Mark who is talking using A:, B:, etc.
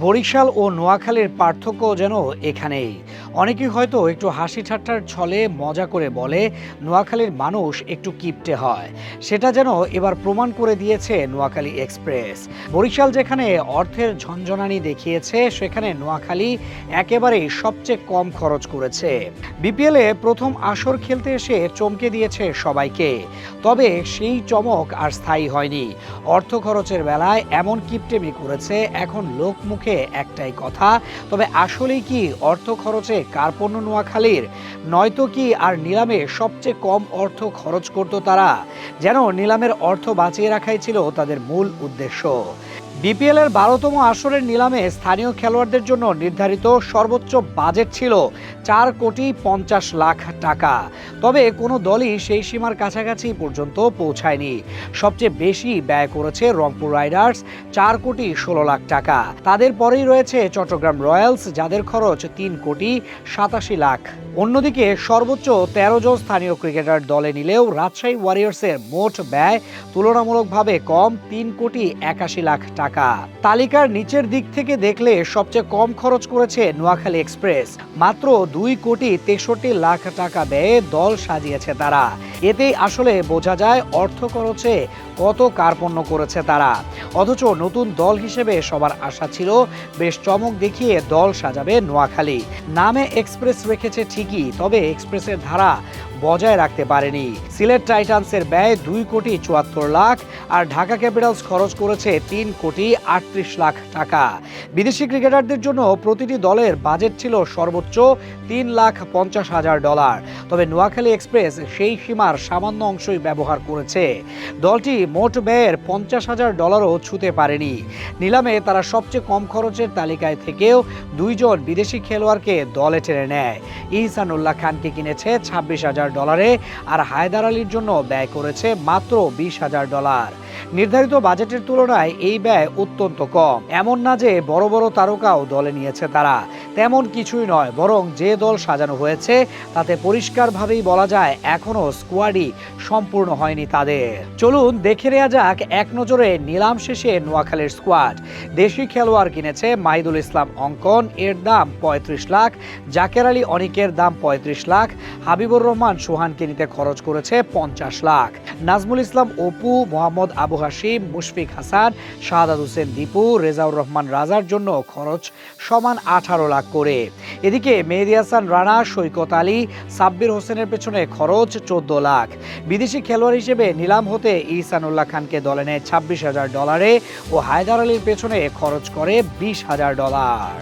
A: বরিশাল ও নোয়াখালীর পার্থক্য যেন এখানেই। অনেকেই হয়তো একটু হাসি ঠাট্টার ছলে মজা করে বলে নোয়াখালীর মানুষ একটু কিপটে হয়। সেটা যেন এবার প্রমাণ করে দিয়েছে নোয়াখালী এক্সপ্রেস। বরিশাল যেখানে অর্থের ঝনঝনানি দেখিয়েছে, সেখানে নোয়াখালী একেবারেই সবচেয়ে কম খরচ করেছে। বিপিএলে প্রথম আসর খেলতে এসে চমকে দিয়েছে সবাইকে। তবে সেই চমক আর স্থায়ী হয়নি। অর্থ খরচের বেলায় এমন কিপটেমি করেছে, এখন লোকমুখে একটাই কথা, তবে আসলেই কি অর্থ খরচে কার্পণ্য নোয়াখালীর? নয়তো কি আর নিলামে সবচেয়ে কম অর্থ খরচ করত তারা? যেন নিলামের অর্থ বাঁচিয়ে রাখাই ছিল তাদের মূল উদ্দেশ্য। বিপিএল এর 12তম আসরের নিলামে স্থানীয় খেলোয়াড়দের জন্য নির্ধারিত সর্বোচ্চ বাজেট ছিল 4,50,00,000 টাকা। তবে কোনো দলই সেই সীমার কাছাকাছি পর্যন্ত পৌঁছায়নি। সবচেয়ে বেশি ব্যয় করেছে রংপুর রাইডার্স, 4,16,00,000 টাকা। তাদের পরেই রয়েছে চট্টগ্রাম রয়্যালস, যাদের খরচ 3,87,00,000। অন্যদিকে সর্বোচ্চ 13 জন স্থানীয় ক্রিকেটার দলে নিলেও রাজশাহী ওয়ারিয়র্সের মোট ব্যয় তুলনামূলকভাবে কম, 3,81,00,000 টাকা। তালিকার নিচের দিক থেকে দেখলে সবচেয়ে কম খরচ করেছে নোয়াখালী এক্সপ্রেস। মাত্র 2,63,00,000 টাকা ব্যয়ে দল সাজিয়েছে তারা। এতেই আসলে বোঝা যায় অর্থ খরচে কত কার্পণ্য করেছে তারা। অথচ নতুন দল হিসেবে সবার আশা ছিল বেশ চমক দেখিয়ে দল সাজাবে নোয়াখালী। নামে এক্সপ্রেস রেখেছে ঠিকই, তবে এক্সপ্রেসের ধারা বজায় রাখতে পারেনি। সিলেট টাইটান্সের ব্যয় 2,74,00,000 আর ঢাকা ক্যাপিটালস খরচ করেছে 3,38,00,000 টাকা। বিদেশি ক্রিকেটারদের জন্য প্রতিটি দলের বাজেট ছিল সর্বোচ্চ $3,50,000। তবে নোয়াখালী এক্সপ্রেস সেই সীমার সামান্য অংশই ব্যবহার করেছে। দলটি মোট ব্যয়ের $50,000ও ছুঁতে পারেনি। নিলামে তারা সবচেয়ে কম খরচের তালিকায় থেকেও 2 জন বিদেশি খেলোয়াড়কে দলে টেনে নেয়। ইহসানুল্লাহ খানকে কিনেছে $26,000 আর হায়দার আলীর জন্য ব্যয় করেছে মাত্র $20,000। নির্ধারিত বাজেটের তুলনায় এই ব্যয় অত্যন্ত কম। এমন না যে বড় বড় তারকাও দলে নিয়েছে তারা, তেমন কিছুই নয়, বরং যে দল সাজানো হয়েছে তাতে পরিষ্কারভাবেই বলা যায় এখনো স্কোয়াডই সম্পূর্ণ হয়নি তাদের। চলুন দেখে নেওয়া যাক এক নজরে নিলাম শেষে নোয়াখালীর স্কোয়াড। দেশি খেলোয়াড় কিনেছে মাহিদুল ইসলাম অঙ্কন, এর দাম 35 লাখ। জাকের আলী অনিকের দাম 35 লাখ। হাবিবুর রহমান সোহানকে নিতে খরচ করেছে 50 লাখ। নাজমুল ইসলাম অপু, মোহাম্মদ আবু হাশিম, মুশফিক হাসান, শাহাদাত হোসেন দীপু, রেজাউর রহমান রাজার জন্য খরচ সমান 18 লাখ করে। এদিকে মেহেদী হাসান রানা, সৈকত আলী, সাব্বির হোসেনের পেছনে খরচ 14 লাখ। বিদেশি খেলোয়াড় হিসেবে নিলাম হতে ইহসানুল্লাহ খানকে দলে নেয় $26,000 ও হায়দার আলীর পেছনে খরচ করে $20,000।